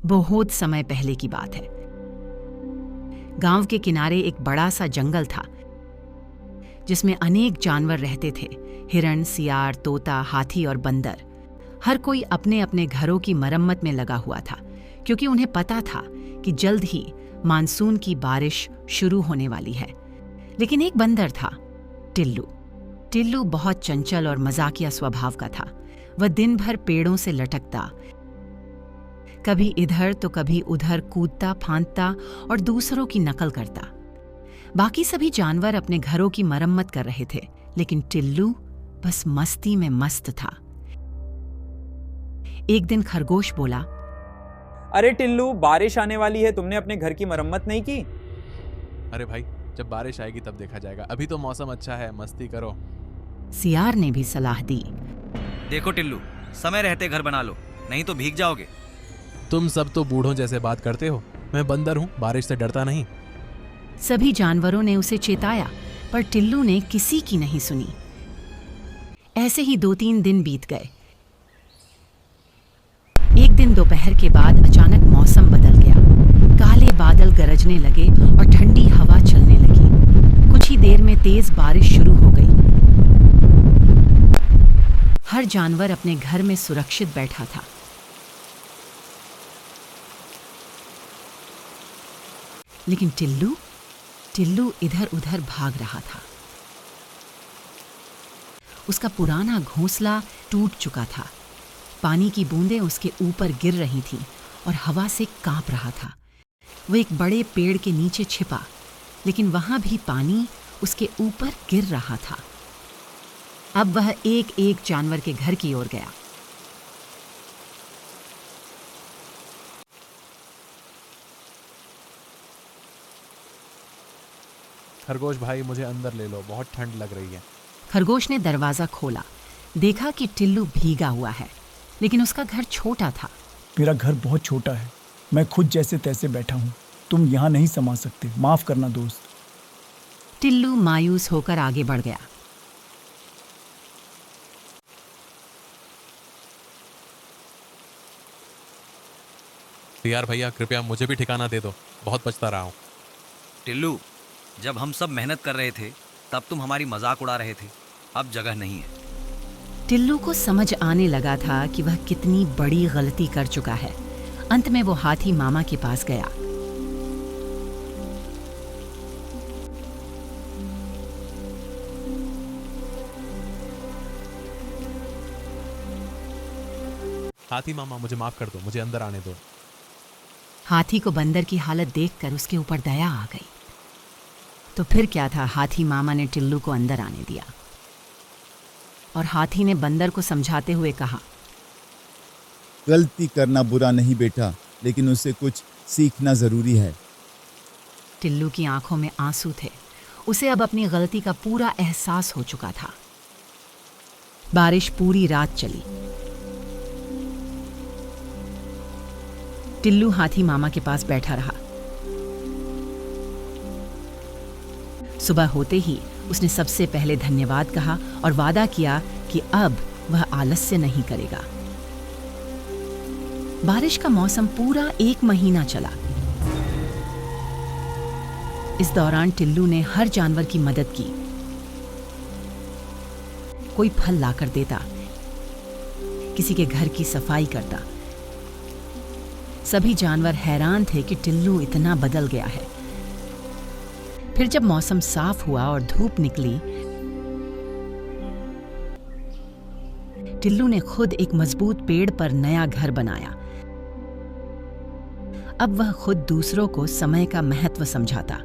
बहुत समय पहले की बात है। गांव के किनारे एक बड़ा सा जंगल था जिसमें अनेक जानवर रहते थे। हिरण, सियार, तोता, हाथी और बंदर। हर कोई अपने अपने घरों की मरम्मत में लगा हुआ था, क्योंकि उन्हें पता था कि जल्द ही मानसून की बारिश शुरू होने वाली है। लेकिन एक बंदर था, टिल्लू। टिल्लू बहुत चंचल और मजाकिया स्वभाव का था। वह दिन भर पेड़ों से लटकता, कभी इधर तो कभी उधर कूदता फांदता और दूसरों की नकल करता। बाकी सभी जानवर अपने घरों की मरम्मत कर रहे थे, लेकिन टिल्लू बस मस्ती में मस्त था। एक दिन खरगोश बोला, अरे टिल्लू, बारिश आने वाली है, तुमने अपने घर की मरम्मत नहीं की? अरे भाई, जब बारिश आएगी तब देखा जाएगा, अभी तो मौसम अच्छा है, मस्ती करो। सियार ने भी सलाह दी, देखो टिल्लू, समय रहते घर बना लो, नहीं तो भीग जाओगे। तुम सब तो बूढ़ों जैसे बात करते हो। मैं बंदर हूँ, बारिश से डरता नहीं। सभी जानवरों ने उसे चेताया, पर टिल्लू ने किसी की नहीं सुनी। ऐसे ही 2-3 दिन बीत गए। एक दिन दोपहर के बाद अचानक मौसम बदल गया। काले बादल गरजने लगे और ठंडी हवा चलने लगी। कुछ ही देर में तेज बारिश शुरू हो गई। हर जानवर अपने घर में सुरक्षित बैठा था। लेकिन टिल्लू इधर उधर भाग रहा था। उसका पुराना घोंसला टूट चुका था। पानी की बूंदें उसके ऊपर गिर रही थीं और हवा से कांप रहा था। वो एक बड़े पेड़ के नीचे छिपा, लेकिन वहां भी पानी उसके ऊपर गिर रहा था। अब वह एक एक जानवर के घर की ओर गया। खरगोश भाई, मुझे अंदर ले लो, बहुत ठंड लग रही है। खरगोश ने दरवाजा खोला, देखा कि टिल्लू भीगा हुआ है, लेकिन उसका घर छोटा था। मेरा घर बहुत छोटा है, मैं खुद जैसे तैसे बैठा हूँ, तुम यहाँ नहीं समा सकते, माफ करना दोस्त। टिल्लू मायूस होकर आगे बढ़ गया। यार भैया, कृपया मुझे भी ठिकाना दे दो, बहुत पछता रहा हूँ। टिल्लू, जब हम सब मेहनत कर रहे थे तब तुम हमारी मजाक उड़ा रहे थे, अब जगह नहीं है। टिल्लू को समझ आने लगा था कि वह कितनी बड़ी गलती कर चुका है। अंत में वो हाथी मामा के पास गया। हाथी मामा, मुझे माफ कर दो, मुझे अंदर आने दो। हाथी को बंदर की हालत देखकर उसके ऊपर दया आ गई। तो फिर क्या था, हाथी मामा ने टिल्लू को अंदर आने दिया और हाथी ने बंदर को समझाते हुए कहा, गलती करना बुरा नहीं बेटा, लेकिन उससे कुछ सीखना जरूरी है। टिल्लू की आंखों में आंसू थे। उसे अब अपनी गलती का पूरा एहसास हो चुका था। बारिश पूरी रात चली। टिल्लू हाथी मामा के पास बैठा रहा। सुबह होते ही उसने सबसे पहले धन्यवाद कहा और वादा किया कि अब वह आलस्य नहीं करेगा। बारिश का मौसम पूरा 1 महीना चला। इस दौरान टिल्लू ने हर जानवर की मदद की। कोई फल लाकर देता, किसी के घर की सफाई करता। सभी जानवर हैरान थे कि टिल्लू इतना बदल गया है। फिर जब मौसम साफ हुआ और धूप निकली, टिल्लू ने खुद एक मजबूत पेड़ पर नया घर बनाया। अब वह खुद दूसरों को समय का महत्व समझाता।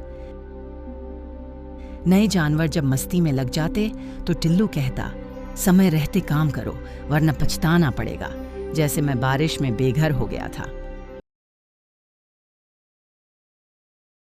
नए जानवर जब मस्ती में लग जाते तो टिल्लू कहता, समय रहते काम करो वरना पछताना पड़ेगा, जैसे मैं बारिश में बेघर हो गया था।